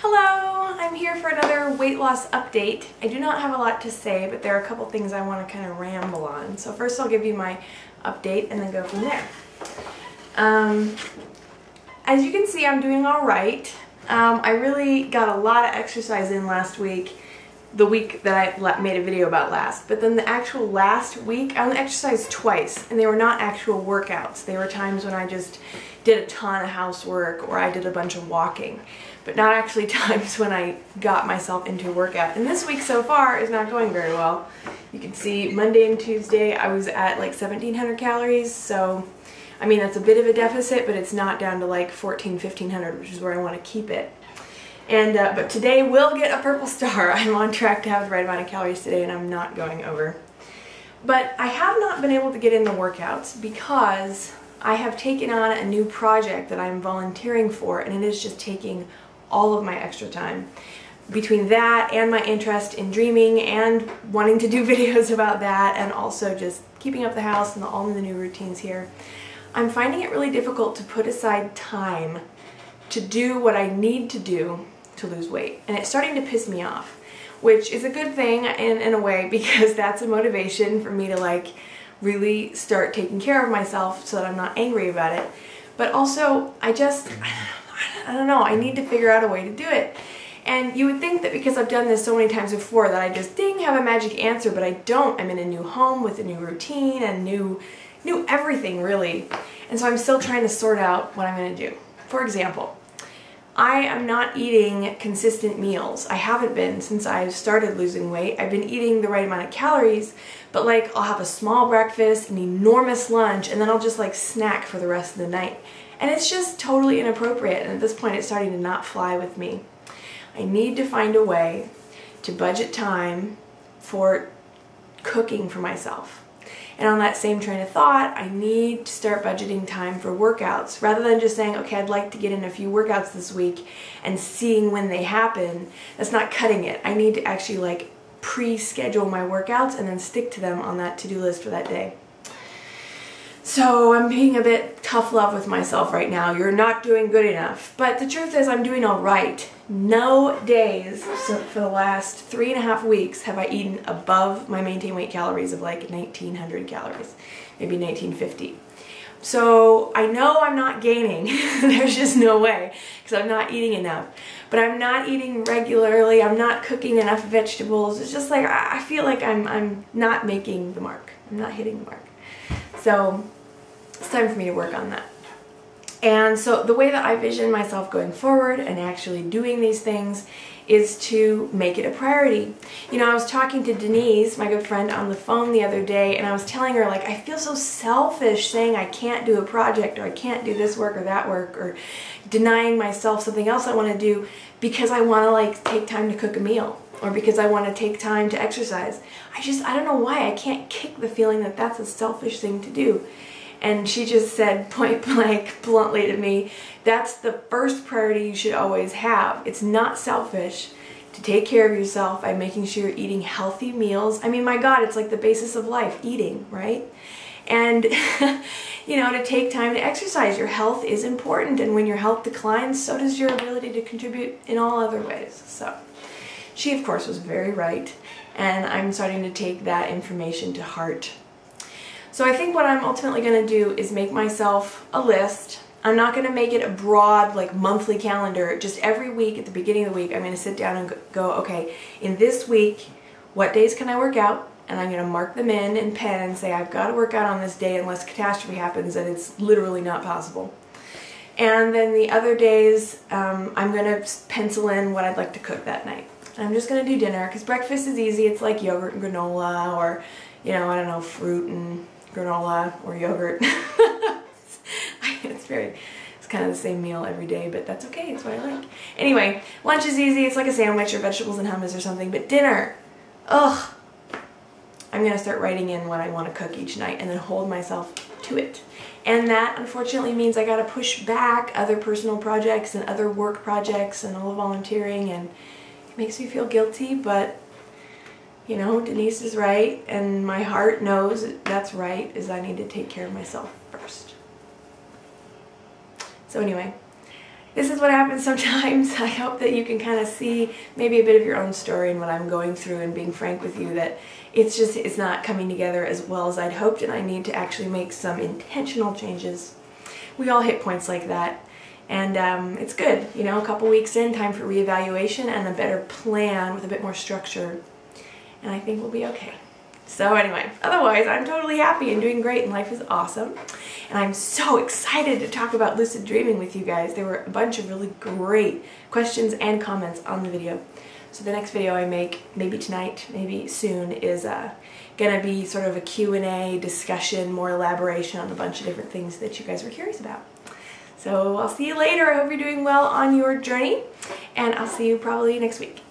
Hello! I'm here for another weight loss update. I do not have a lot to say, but there are a couple things I want to kind of ramble on. So first I'll give you my update and then go from there. As you can see, I'm doing all right. I really got a lot of exercise in last week, the week that I made a video about last. But then the actual last week, I only exercised twice, and they were not actual workouts. They were times when I just did a ton of housework or I did a bunch of walking, but not actually times when I got myself into a workout. And this week so far is not going very well. You can see Monday and Tuesday I was at like 1,700 calories, so I mean that's a bit of a deficit, but it's not down to like 1,500, which is where I want to keep it. And but today will get a purple star. I'm on track to have the right amount of calories today, and I'm not going over. But I have not been able to get in the workouts because I have taken on a new project that I'm volunteering for, and it is just taking all of my extra time. Between that and my interest in dreaming and wanting to do videos about that, and also just keeping up the house and all of the new routines here, I'm finding it really difficult to put aside time to do what I need to do to lose weight. And it's starting to piss me off, which is a good thing in a way, because that's a motivation for me to like really start taking care of myself so that I'm not angry about it. But also, I don't know, I need to figure out a way to do it. And you would think that because I've done this so many times before that I just ding have a magic answer, but I don't. I'm in a new home with a new routine and new everything really. And so I'm still trying to sort out what I'm going to do. For example, I am not eating consistent meals. I haven't been since I've started losing weight. I've been eating the right amount of calories, but like I'll have a small breakfast, an enormous lunch, and then I'll just like snack for the rest of the night. And it's just totally inappropriate, and at this point it's starting to not fly with me. I need to find a way to budget time for cooking for myself. And on that same train of thought, I need to start budgeting time for workouts. Rather than just saying, okay, I'd like to get in a few workouts this week and seeing when they happen, that's not cutting it. I need to actually like pre-schedule my workouts and then stick to them on that to-do list for that day. So I'm being a bit tough love with myself right now. You're not doing good enough. But the truth is I'm doing all right. No days for the last 3.5 weeks have I eaten above my maintain weight calories of like 1,900 calories, maybe 1,950. So I know I'm not gaining. There's just no way, because I'm not eating enough. But I'm not eating regularly. I'm not cooking enough vegetables. It's just like I feel like I'm not making the mark. I'm not hitting the mark. So it's time for me to work on that. And so the way that I vision myself going forward and actually doing these things is to make it a priority. You know, I was talking to Denise, my good friend, on the phone the other day, and I was telling her, like, I feel so selfish saying I can't do a project, or I can't do this work or that work, or denying myself something else I want to do because I want to, like, take time to cook a meal, or because I want to take time to exercise. I don't know why I can't kick the feeling that that's a selfish thing to do. And she just said point blank, bluntly to me, that's the first priority you should always have. It's not selfish to take care of yourself by making sure you're eating healthy meals. I mean, my God, it's like the basis of life, eating, right? And, you know, to take time to exercise. Your health is important, and when your health declines, so does your ability to contribute in all other ways. So she, of course, was very right, and I'm starting to take that information to heart. So I think what I'm ultimately going to do is make myself a list. I'm not going to make it a broad, like, monthly calendar. Just every week, at the beginning of the week, I'm going to sit down and go, okay, in this week, what days can I work out? And I'm going to mark them in pen and say, I've got to work out on this day unless catastrophe happens, and it's literally not possible. And then the other days, I'm going to pencil in what I'd like to cook that night. And I'm just going to do dinner, because breakfast is easy. It's like yogurt and granola, or, you know, I don't know, fruit and granola or yogurt. It's kind of the same meal every day, but that's okay. It's what I like. Anyway, lunch is easy. It's like a sandwich or vegetables and hummus or something. But dinner, ugh. I'm going to start writing in what I want to cook each night and then hold myself to it. And that, unfortunately, means I got to push back other personal projects and other work projects and all the volunteering, and it makes me feel guilty, but you know, Denise is right, and my heart knows that's right, is I need to take care of myself first. So anyway, this is what happens sometimes. I hope that you can kind of see maybe a bit of your own story and what I'm going through, and being frank with you that it's not coming together as well as I'd hoped, and I need to actually make some intentional changes. We all hit points like that, and it's good, you know, a couple weeks in, time for reevaluation and a better plan with a bit more structure, and I think we'll be okay. So anyway, otherwise I'm totally happy and doing great, and life is awesome. And I'm so excited to talk about lucid dreaming with you guys. There were a bunch of really great questions and comments on the video. So the next video I make, maybe tonight, maybe soon, is gonna be sort of a Q&A discussion, more elaboration on a bunch of different things that you guys were curious about. So I'll see you later. I hope you're doing well on your journey, and I'll see you probably next week.